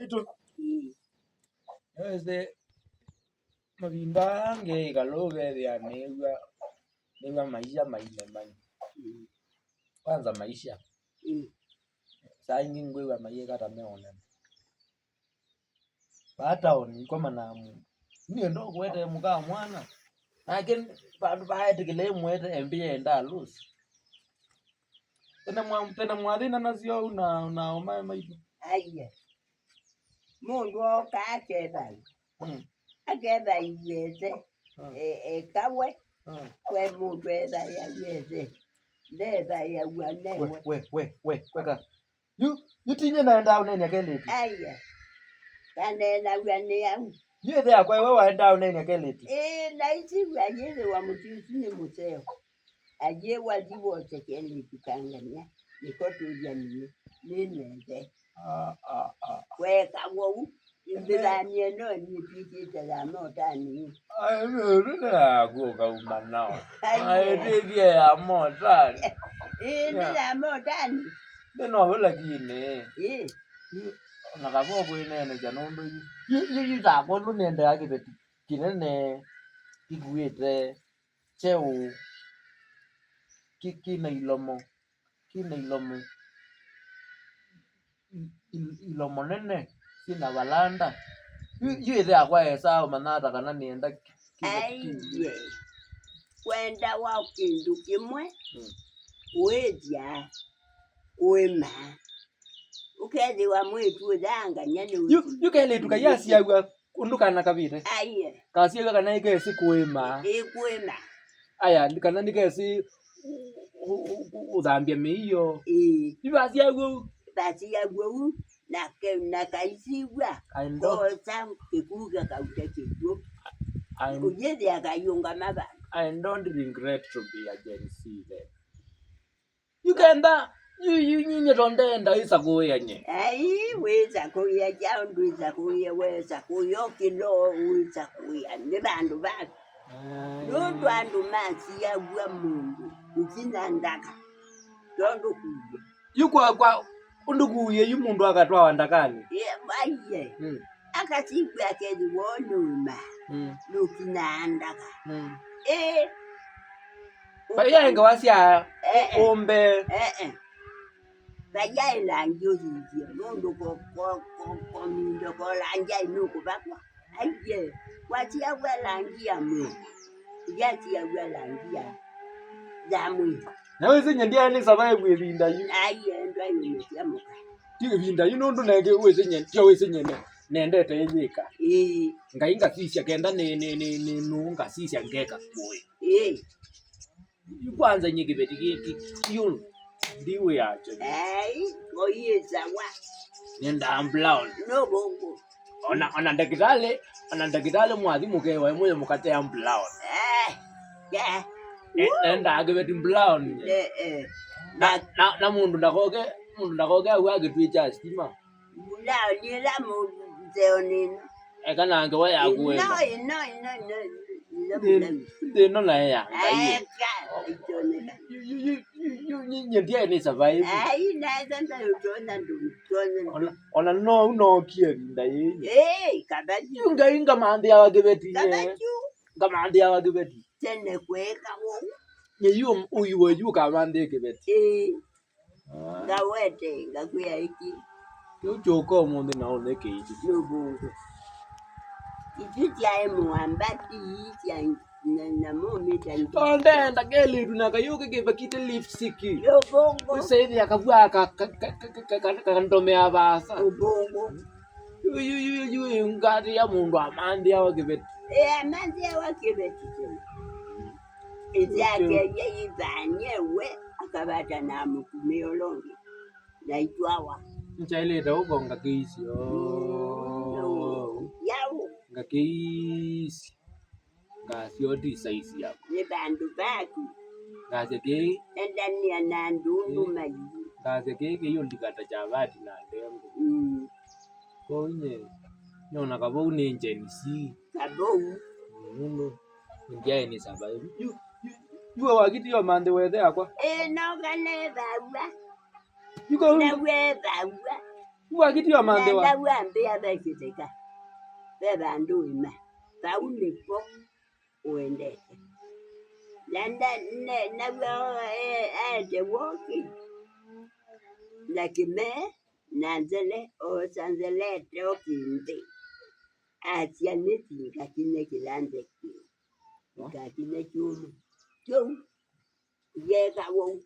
maitu ese mabimba nge galobe ya newa maisha maine mani kwanza maisha saa nyingi ngwe maisha kata meona bata oni kwa manamu ni ndo kwete muka mwana lakini bantu baete kile mwete mbie enda lusi tena mwadina nasio una oma maitu aiye mundu akakeba akeba yeze kawe kwe mundu eda ya yeze ndeba ya wane we kweka you tinye naenda unene keleti aiye kanena wane yangu yeze akwa wewe waenda unene keleti laiti wajeze wa mutisi ni museo aje wajibu otekeli tukangania nikotu ujaniye ninende weka wou ndani no ni piti tazama utani runa go ka umanao ayetie ya motani tazama utani beno wala kine nakabo bwene janondo yi za ko lunende yake beti kinene kiguete cheu kina ilomo ilomo nene sina balanda yeye akwa esa manata kana nienda aiye kwenda wa kindu kimwe weja wema ukezi wa mwitu danga nyane yukele tukayasi yawa undukana kabire aiye kasi yawa kana ikesi kuema kwema aya kana nikesi udambia meiyo basi yawo na kaisiwa ko sam kikuga kautekejo ujezi akayunga maba I don't regret to be a Gen Z then. You can da you don't enda isa kuya nye. Ai weza kuya jandu isa kuya weza kuyo kilo weza kuya ni bandu bako. Nundu andu masi ya gwa mundu ukina ndaka. Nundu kuya. Kwa undukuye yumundu akatwa wandakani. Aiye. Akasiku akezi wonuma. Nukina ndaka. Baya inga wasia ombe. Baya ilanjo hizi. Mundu ko mindo ko lanja inuku bakwa. Aiye. Wasia wa langia mu. Yasia wa langia. Zamwi. Na wese nyendia ni survive ebinda yu. Aiye ndo ayo muka. Ti ebinda yu nundu nenge wese nyendia wese nyene. Nendete yeka. Ngainga sisi akenda ne nunga sisi angeka boy. Kwanza nyiki betiki yun ndiwe yacho. Oyeza wa. Nenda amblaon. No bongo. Ona ndakitale mwadhimu kewa moyo mukate amblaon. Yeah. Nenda agebeti amblaon. Na mundu ndakoge agitwicha stima. Mulao ni la muzeonino. Ekana ange wa yakuwe. No. No la ya. You ni survive. Ai na sasa utona ndu. Ona no kia binda yenye. Kabaju. Inga mandi ya wagebeti. Kabaju. Kamandi ya wagebeti. Tene kweka wo. Ye uyu kamandi gebeti. Ngawete ngakuya iki. Yojoko munde naone keiji. Nobungu. Ikitia muambati ya na momi tani. Tonde ndakeli tunaka yuke kebakite lipsiki. Nobungu. Usaidi akabwa kandome abasa. Nobungu. You ngati ya mundu amandi ya wagebeti. Amandi ya wagebeti. Izake yibanye akabata na mukumeolongi. Naitwawa. Nchaileta ugonga keisi. Yao. Ngakeisi. Ngasioti saisi yako. Ni bandu baki. Ngaseke. Ndani ya nandundu maji. Ngaseke hiyo ndikata chabati na ndembo. Konye. Nyona kabo unenjenisi. Kabo. Ngiye ni sababu. Yuwa wakiti yo mande wethe akwa. No gane bawa. Yuko na we bawa. Wakitio mande wa. Na wambia bekiteka. Beba nduima. Paulipo uendeke. Landa na the walking. Lakime nanzele o sanzele tokinde. Atia neti kakine kilande ki. Kakine chumu. Chum. Ye ka wo.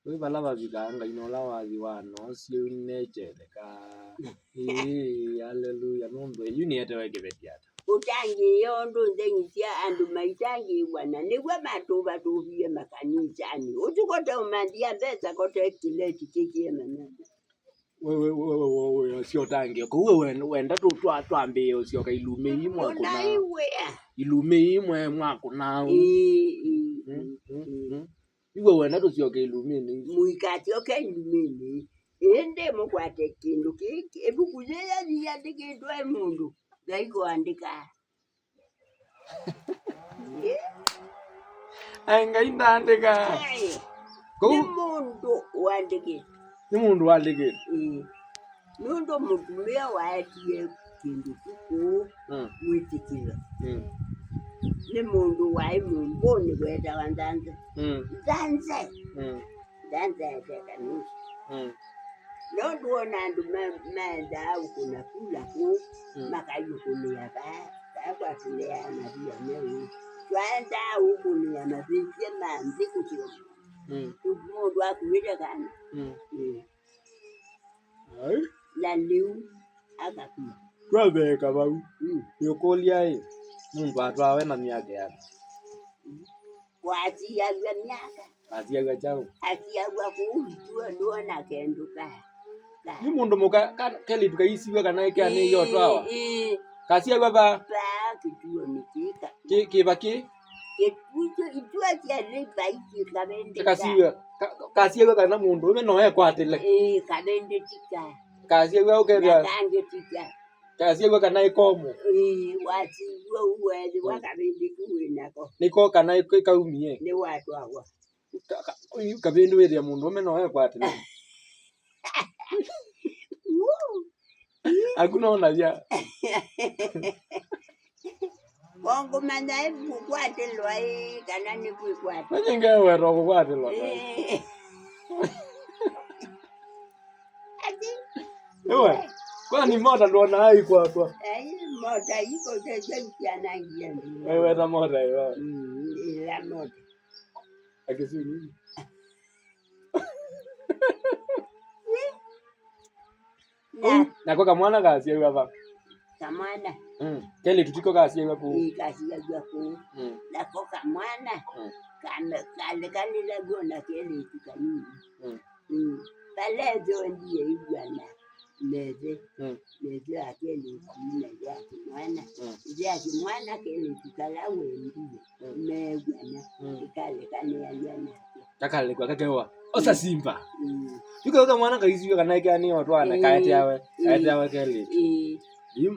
We balaba biganga inola wazi wano sio inejele ka. Hallelujah nombe yuni ete weke betiata. Utangi yondo ndengia andu maitangi wana niwe matuba tuvie makanisani. Utukote umandia besa kote kileti kikie manana. Wewe sio tangi ko wewe wenda tu twambie sio ka ilume imwe kuna ilume imwe mwako na iwe wenda tu sio ka ilume ni muikati oka ilume ende mukwate kindu kiki ebukuze ya ndike twa mundu gaiko andika anga indandika ko mundu wandike ni mundu wandike nundo mutumia watie kindu kuku mwitikilo ni mundu wai mumboni kweta wandanze danze teka nusu noduona andu menda au kuna kula ku makayukulia kwa tulea na vya mewe twanda ukulia na vya manzi kutio mundu akuwita kana la liu akakuwa kwa beka bau yokolia mundu atwawe na miaka yake wati ya miaka ati ya chao ati ya kuujua nduona kenduka ni mundu muka keli tukaisiwe kana yake ani yo twawa kasi ya baba kituo nikika kibaki kituo itua kia riba iki kabende kasi ya kana mundu we no ekwatile kabende tika kasi ya ukebya kange tika kasi ya kana ikomo wati uwe wakabende kuwenako niko kana ikaumie ni watu hawa kabende we ya mundu we no ekwatile hakuna unaja Bongo manda kukwatelwa kana ni kukwata. Nyinge wero kukwatelwa. Ati. Ewe. Kwani moda ndo na hai kwa kwa. Moda iko tena na ngia. Wewe na moda hiyo. La moda. Akisini. Na kwa mwana kazi ya baba. Kamwana. Kele tutiko kazi ya ku. Kazi ya ku. Na kwa kamwana. Kale la gona kele tukani. Pale ndiye igwana. Leze akele kumina ya mwana. Ya mwana kele tukalawe ndiye. Megwana. Kale yana. Takale kwa kakewa. Osa simba. Yuko kama mwana kaisi kana yake ani watu ana kaeti yawe kele.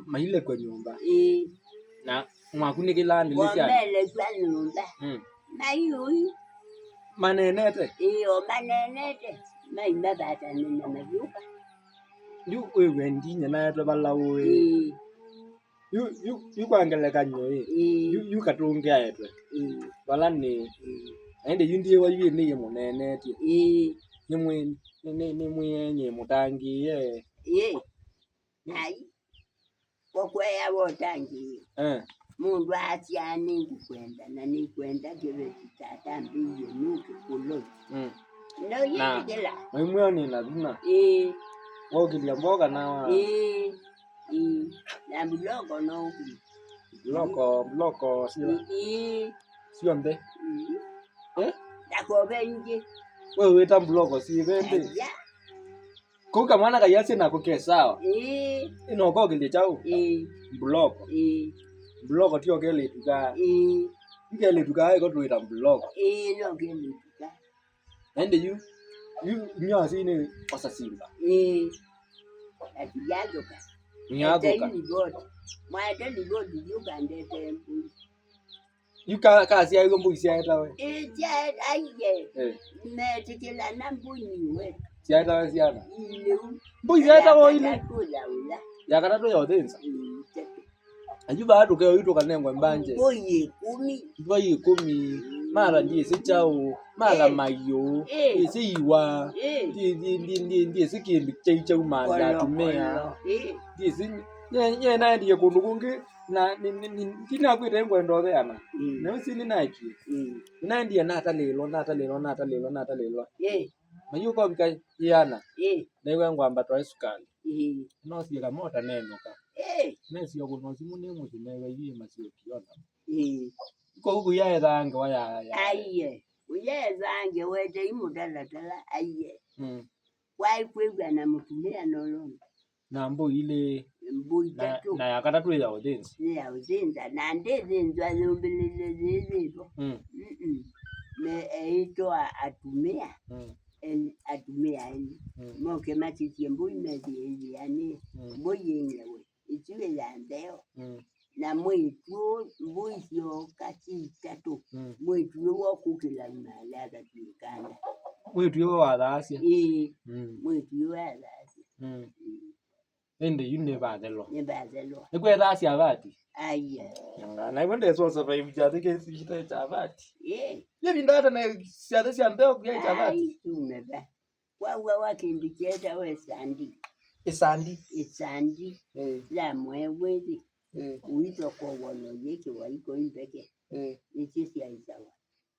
Mahile kwa nyumba. Na mwakuni kila ndilisi ya. Wamele kwa nyumba. Mayui. Manenete. Manenete. Maimba bata nina majuka. Yu wewe ndinya na yato balawe. Yu kwangele kanyo yu katunge ayetwe. Bala ni ende yundi wa yu ni munenete. Ni mwenye mutangi Nai. Kokwea wotangi. Mundu atiani kwenda na ni kwenda kile kitata mbiye nuki kulo. No yikela. Mwe ni lazima. Wokilia mboga na wa. Na bloko no. Bloko sio. Sio mbe. Dako benje. Wewe weta bloko si bende. Kuka mwana kayase na kuke sawa. Ino ko kile chao. Bloko. Bloko tio kele tuka. Kele tuka iko tuita bloko. No kele tuka. Ende yu nyasi ni osa simba. Ati yadoka. Nyadoka. Mwaita ni bodi yuka ndete mpu. Yuka kasi ya yuko mbuisi ya etawe. Aye. Metikila na mbuni we. Siata siana. Mbui siata wo ile. Ya katatu ya odensa. Ajuba adu ke oito kanengwa mbanje. Mbui 10. Mara ndiye sichao, mara mayo. Isi iwa. Ndiye sikimbi cheichau manda tumea. Ndiye si nye na ndiye kundu kungi na kina kwita ngwendo theana. Na usi ni naki. Na ndiye nata lelo. Mayu kwa bika yana. Na iwe ngwamba twa sukali. No siga mota neno ka. Nesi yo kuno simu ni mu simewe yi masio kiona. Ko huku ya zange wa ya. Aiye. Uye zange wete imudala aiye. Wai kwegwa na mutumia nolono. Na mbo ile mbui tatu. Na ya katatu ya odensi. Ya odensi na ndezi nzwa zumbilile zizipo. Me eito atumia. Atumia ini. Moke matiti mbui mezi yani. Mbui yenyewe. Ichiwe ya ndeo. Na mwitu mbui sio kati tatu. Mwitu wako kila malaga tulikanda. Mwitu yo wadhasia. Mwitu yo wadhasia. Ende yune badelo. Ni badelo. Ekwe dhasia vati. Aiye. Na iwende so survive jade ke sita chavati. Yebi ndata na siade siandeo kwa chavati. Umeba. Wa kindiketa we sandi. Isandi. La mwewezi. Uito kwa wano yeke waliko impeke. Ichisi ya isawa.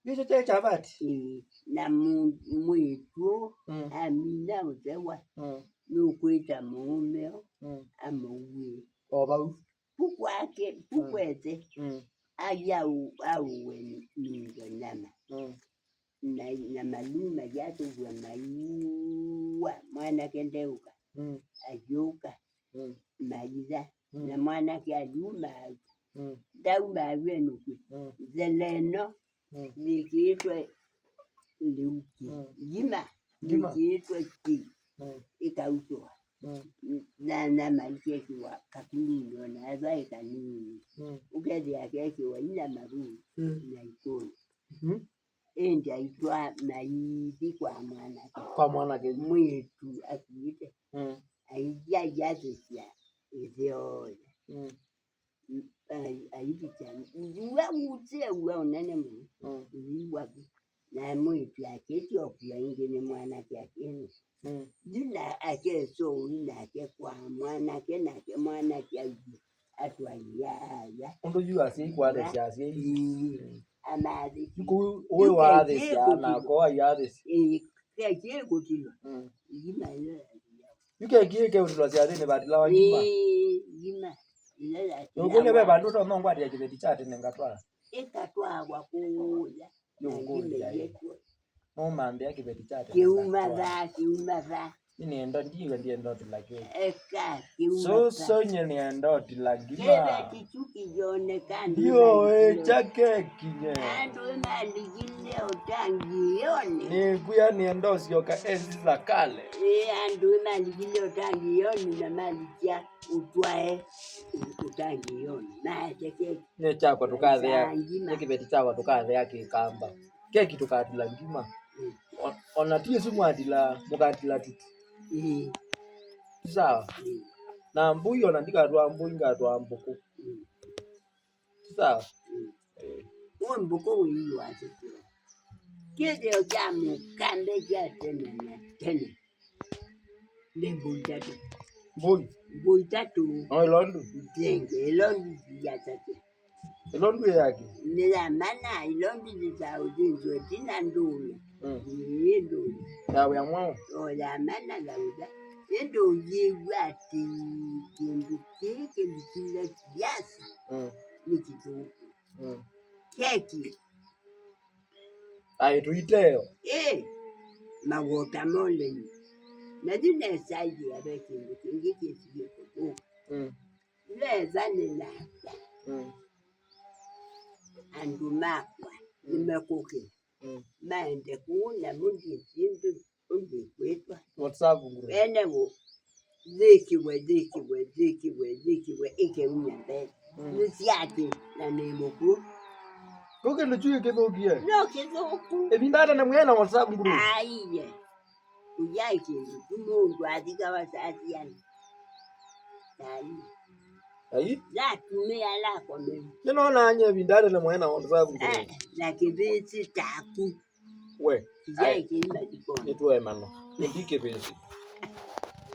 Yisho che chavati. Na mwitu. Amina uzewa. Nukuita muumeo. Amuwe. Oba. Pukwete. Ayau ningo nama. Na maluma yato kwa mayuwa. Mwana kendeuka. Ajuka. Majiza. Na mwana kia duma. Dauma wenuki. Zeleno. Nikiitwe liuki. Jima. Nikiitwe ki. Ikautua. Na malkia kiwa kakuluno na aza ikanini. Ukezi ya kiwa ina maruni. Na ikoni. Endi aitwa maidi kwa mwanake. Kwa mwanake. Mwitu akiite. Aijia jazisia. Izeoja. Aidi chani. Uwa uze uwa unene mwi. Uwa na mwitu aketi okula ingene mwanake akeni. Jina ake so ina ake kwa mwanake na ke mwanake aji. Atwa ya. Ondo yu asi kwa desi asi. Amadi. Uwe wa desi na kwa ya desi. Keke kutilo. Jina ile. Yuke kike utilo siade ne badila wa jima. Jima. Ile. Ngone be bandu to no ngwadi ya kibeti chate nengatwa. Ekatwa kwa kuya. Yongole. No mande ya kibeti chate. Kiumadha. Nienda ndiye ndo tilake. Eka kiumadha. So nye ndo tilagima. Kebe kichuki jone kandi. Yo chake kinye. Andu maligile otangi yoni. Ni kuya niendo sioka enzi za kale. Andu maligile otangi yoni na malikia utwae utangi yoni. Na cheke. Ne chako tukadhe ya. Ne kibeti chako tukadhe ya kikamba. Keki tukadila ngima. Onatie sumu adila mukadila tutu. Sawa. Na mbui onandika tu mbui ngatwa mbuku. Sawa. Mbuku uyu asiku. Kide ojamu kande tene. Mbui tatu. Mbui tatu. Ilondu. Ilondu ya tatu. Ilondu yake. Nila mana ilondu za uzinzo tina ndulu. Ndulu. Yawe ya mwao. Ya mana lauda. Endo yiwati kindu kike bitile kiasi. Nikitu. Keki. Tuiteo. Ma watermelon. Nadine saidi ya bekindu kingi kisiye kutu. Leza nilata. Andu makwa. Nimekuki. Maende kuuna mundi sindu. Undi kwetwa. WhatsApp nguru. Enewo. Zikiwe. Ike unyambe. Nusiati. Na nemoku. Koke nuchuye kezokie. No kezoku. Ebindata na mwena WhatsApp nguru. Aiye. Ujaike Mungu adika wasati yani. Ai? Zatumia lako mimi. Ninaona anye bindale na mwana wa sababu. Na kibiti taku. We. Ujaike ndiko. Nitwe mano. Ndike besi.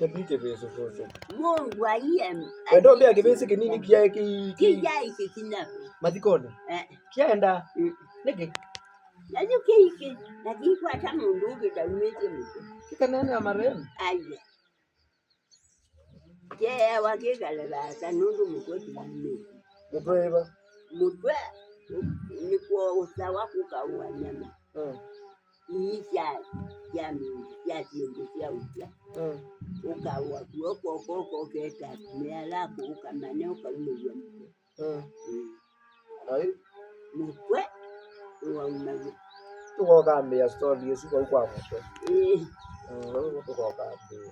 Ndike besi foso. Mungu ayem. Wewe ndio kibesi kinini kia kijaike kinapo. Matikone. Kienda. Niki. Najuke nakikwa tamundu ukidamete mko. Kikanene amaremu. Aje. Ke wakekala basa nundu mukoti mimi. Mutweba. Mutwa ni kwa usawa kukaua nyama. Isha yami ya tiende ya uja. Ukaua kuoko keta mela kukamane ukaumwa. Ai. Mutwa unaona. Tuko kambi ya story yesu kwa hapo. Tuko kambi.